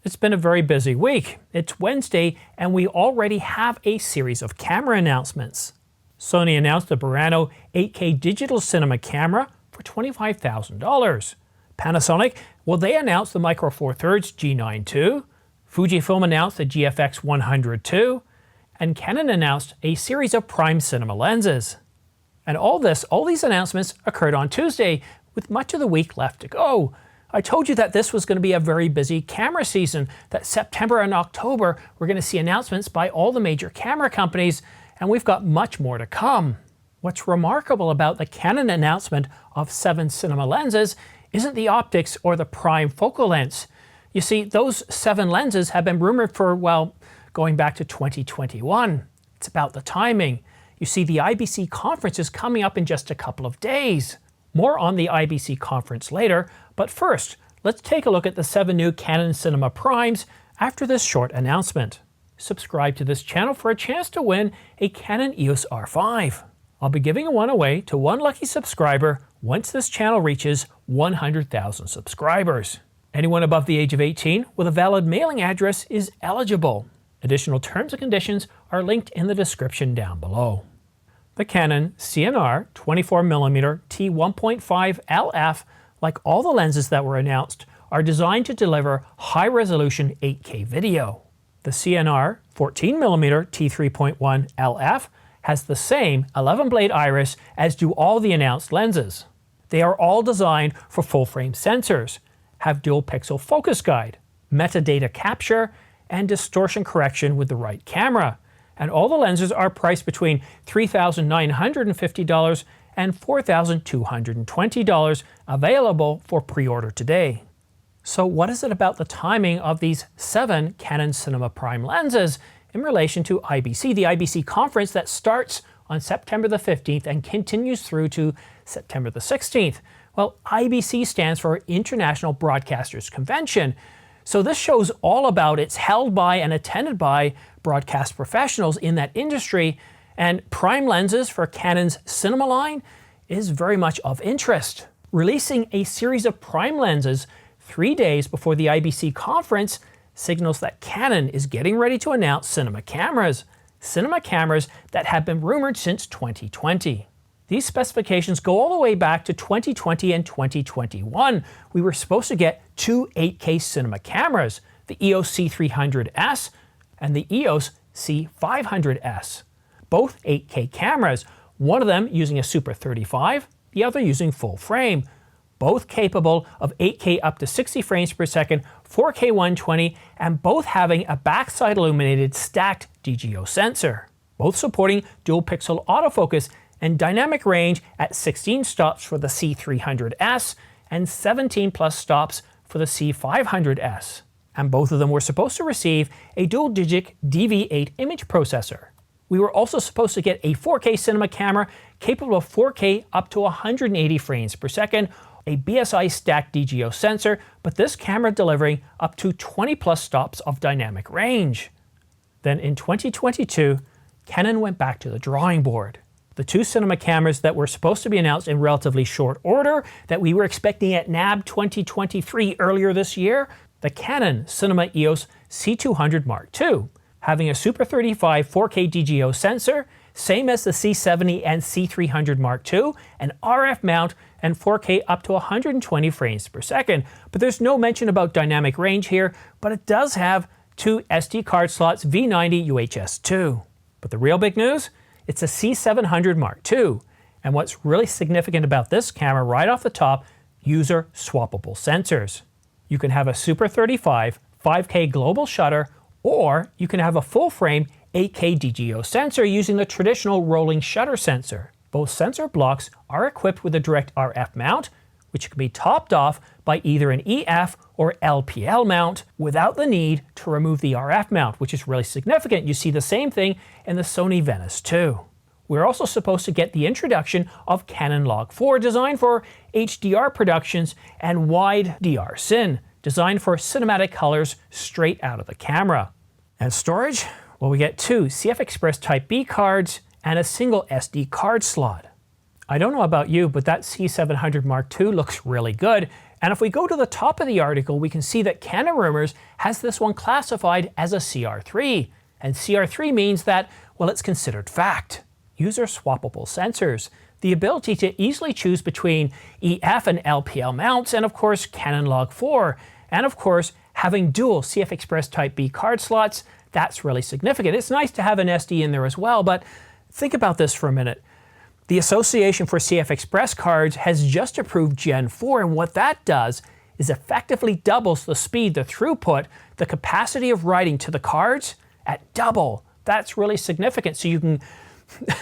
It's been a very busy week. It's Wednesday and we already have a series of camera announcements. Sony announced the Burano 8K digital cinema camera for $25,000. Panasonic, well, they announced the Micro Four Thirds G9 II. Fujifilm announced the GFX 100 II. And Canon announced a series of prime cinema lenses. And all these announcements occurred on Tuesday, with much of the week left to go. I told you that this was going to be a very busy camera season, that September and October we're going to see announcements by all the major camera companies, and we've got much more to come. What's remarkable about the Canon announcement of 7 cinema lenses isn't the optics or the prime focal lengths. You see, those 7 lenses have been rumored for, well, going back to 2021. It's about the timing. You see, the IBC conference is coming up in just a couple of days. More on the IBC conference later, but first, let's take a look at the 7 new Canon Cinema Primes after this short announcement. Subscribe to this channel for a chance to win a Canon EOS R5. I'll be giving one away to one lucky subscriber once this channel reaches 100,000 subscribers. Anyone above the age of 18 with a valid mailing address is eligible. Additional terms and conditions are linked in the description down below. The Canon CNR 24mm T1.5 LF, like all the lenses that were announced, are designed to deliver high-resolution 8K video. The CNR 14mm T3.1 LF has the same 11-blade iris as do all the announced lenses. They are all designed for full-frame sensors, have dual-pixel focus guide, metadata capture, and distortion correction with the right camera. And all the lenses are priced between $3,950 and $4,220, available for pre-order today. So what is it about the timing of these 7 Canon Cinema Prime lenses in relation to IBC, the IBC conference that starts on September the 15th and continues through to September the 16th? Well, IBC stands for International Broadcasters Convention. So this show's all about, it's held by and attended by broadcast professionals in that industry, and prime lenses for Canon's cinema line is very much of interest. Releasing a series of prime lenses 3 days before the IBC conference signals that Canon is getting ready to announce cinema cameras that have been rumored since 2020. These specifications go all the way back to 2020 and 2021. We were supposed to get 2 8K cinema cameras, the EOS C300S and the EOS C500S. Both 8K cameras, one of them using a Super 35, the other using full frame. Both capable of 8K up to 60 frames per second, 4K 120, and both having a backside illuminated stacked DGO sensor. Both supporting dual pixel autofocus and dynamic range at 16 stops for the C300S and 17 plus stops for the C500S. And both of them were supposed to receive a dual-digit DV8 image processor. We were also supposed to get a 4K cinema camera capable of 4K up to 180 frames per second, a BSI stacked DGO sensor, but this camera delivering up to 20 plus stops of dynamic range. Then in 2022, Canon went back to the drawing board. The 2 cinema cameras that were supposed to be announced in relatively short order, that we were expecting at NAB 2023 earlier this year, the Canon Cinema EOS C200 Mark II, having a Super 35 4K DGO sensor, same as the C70 and C300 Mark II, an RF mount, and 4K up to 120 frames per second. But there's no mention about dynamic range here, but it does have 2 SD card slots V90 UHS 2. But the real big news? It's a C700 Mark II, and what's really significant about this camera right off the top, user swappable sensors. You can have a Super 35 5K global shutter, or you can have a full frame 8K DGO sensor using the traditional rolling shutter sensor. Both sensor blocks are equipped with a direct RF mount, which can be topped off by either an EF or LPL mount without the need to remove the RF mount, which is really significant. You see the same thing in the Sony Venice 2. We're also supposed to get the introduction of Canon Log 4, designed for HDR productions, and wide DR Cin, designed for cinematic colors straight out of the camera. And storage? Well, we get 2 CF Express Type B cards and a single SD card slot. I don't know about you, but that C700 Mark II looks really good, And if we go to the top of the article, we can see that Canon Rumors has this one classified as a CR3. And CR3 means that, well, it's considered fact. User swappable sensors, the ability to easily choose between EF and LPL mounts, and of course Canon Log 4, and of course having dual CF Express Type B card slots. That's really significant. It's nice to have an SD in there as well, but think about this for a minute. The Association for CF Express Cards has just approved Gen 4, and what that does is effectively doubles the speed, the throughput, the capacity of writing to the cards at double. That's really significant. So you're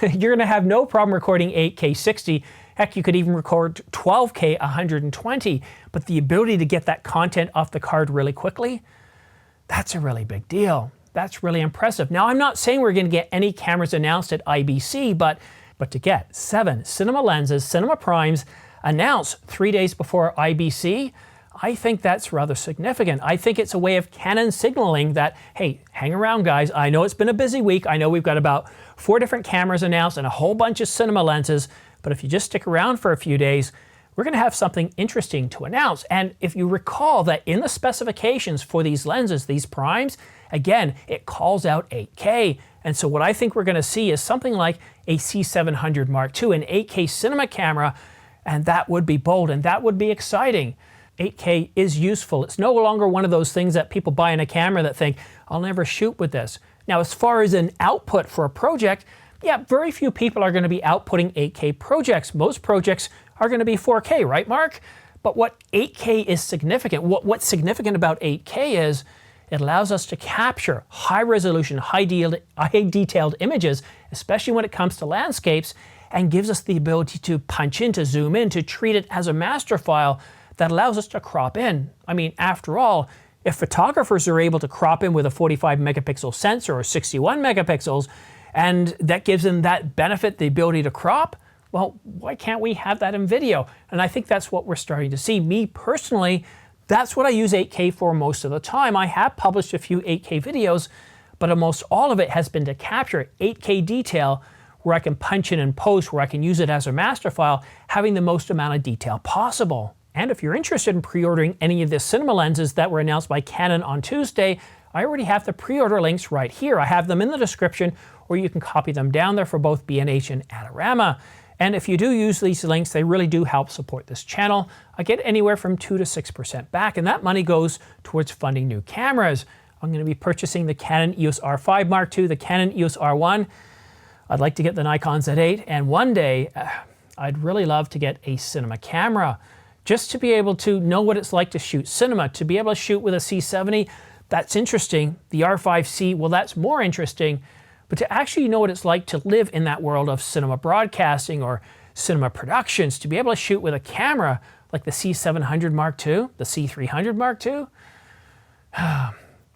going to have no problem recording 8K 60. Heck, you could even record 12K 120, but the ability to get that content off the card really quickly, that's a really big deal. That's really impressive. Now, I'm not saying we're going to get any cameras announced at IBC, but to get 7 cinema lenses, cinema primes, announced 3 days before IBC, I think that's rather significant. I think it's a way of Canon signaling that, hey, hang around guys, I know it's been a busy week, I know we've got about 4 different cameras announced and a whole bunch of cinema lenses, but if you just stick around for a few days, we're going to have something interesting to announce. And if you recall that in the specifications for these lenses, these primes, again, it calls out 8K. And so what I think we're going to see is something like a C700 Mark II, an 8K cinema camera, and that would be bold and that would be exciting. 8K is useful. It's no longer one of those things that people buy in a camera that think, I'll never shoot with this. Now, as far as an output for a project, yeah, very few people are going to be outputting 8K projects. Most projects are going to be 4K, right, Mark? But what 8K is significant, what's significant about 8K is it allows us to capture high resolution, high detailed images, especially when it comes to landscapes, and gives us the ability to punch in, to zoom in, to treat it as a master file that allows us to crop in. I mean, after all, if photographers are able to crop in with a 45 megapixel sensor or 61 megapixels, and that gives them that benefit, the ability to crop, well, why can't we have that in video? And I think that's what we're starting to see. Me personally, that's what I use 8K for most of the time. I have published a few 8K videos, but almost all of it has been to capture 8K detail where I can punch in and post, where I can use it as a master file, having the most amount of detail possible. And if you're interested in pre-ordering any of the cinema lenses that were announced by Canon on Tuesday, I already have the pre-order links right here. I have them in the description, or you can copy them down there for both B&H and Adorama. And if you do use these links, they really do help support this channel. I get anywhere from 2 to 6% back, and that money goes towards funding new cameras. I'm going to be purchasing the Canon EOS R5 Mark II, the Canon EOS R1. I'd like to get the Nikon Z8, and one day I'd really love to get a cinema camera, just to be able to know what it's like to shoot cinema, to be able to shoot with a C70. That's interesting. The R5C, well, that's more interesting. But to actually know what it's like to live in that world of cinema broadcasting or cinema productions, to be able to shoot with a camera like the C700 Mark II, the C300 Mark II,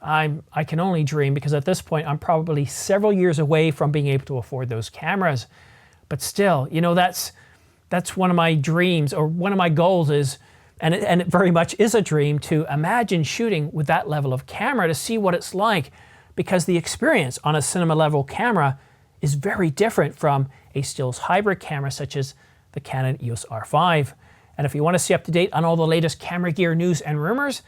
I can only dream, because at this point I'm probably several years away from being able to afford those cameras. But still, you know, that's one of my dreams, or one of my goals is, and it very much is a dream, to imagine shooting with that level of camera, to see what it's like, because the experience on a cinema level camera is very different from a stills hybrid camera such as the Canon EOS R5. And if you want to stay up to date on all the latest camera gear news and rumors,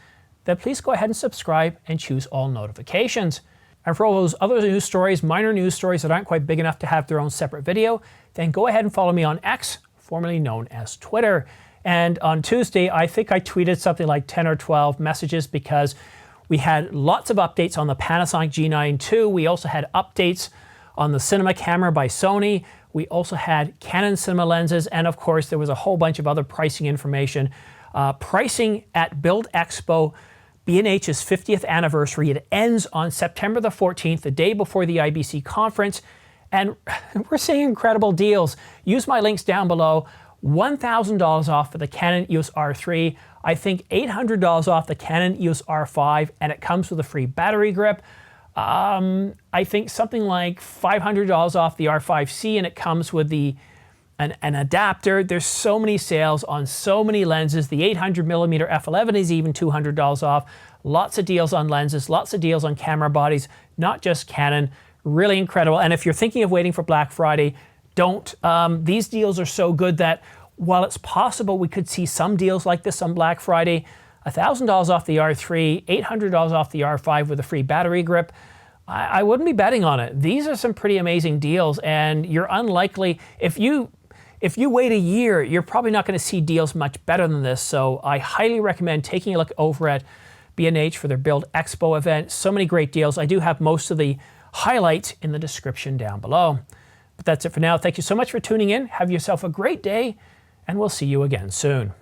then please go ahead and subscribe and choose all notifications. And for all those other news stories, minor news stories that aren't quite big enough to have their own separate video, then go ahead and follow me on X, formerly known as Twitter. And on Tuesday, I think I tweeted something like 10 or 12 messages, because we had lots of updates on the Panasonic G9 II. We also had updates on the cinema camera by Sony. We also had Canon cinema lenses, and of course there was a whole bunch of other pricing information. Pricing at Build Expo, B&H's 50th anniversary. It ends on September the 14th, the day before the IBC conference, and we're seeing incredible deals. Use my links down below. $1,000 off for the Canon EOS R3. I think $800 off the Canon EOS R5, and it comes with a free battery grip. I think something like $500 off the R5C, and it comes with an adapter. There's so many sales on so many lenses. The 800mm f11 is even $200 off. Lots of deals on lenses, lots of deals on camera bodies, not just Canon. Really incredible. And if you're thinking of waiting for Black Friday, don't. These deals are so good that while it's possible we could see some deals like this on Black Friday, $1,000 off the R3, $800 off the R5 with a free battery grip, I wouldn't be betting on it. These are some pretty amazing deals, and you're unlikely, if you wait a year, you're probably not going to see deals much better than this. So I highly recommend taking a look over at B&H for their Build Expo event. So many great deals. I do have most of the highlights in the description down below. But that's it for now. Thank you so much for tuning in. Have yourself a great day, and we'll see you again soon.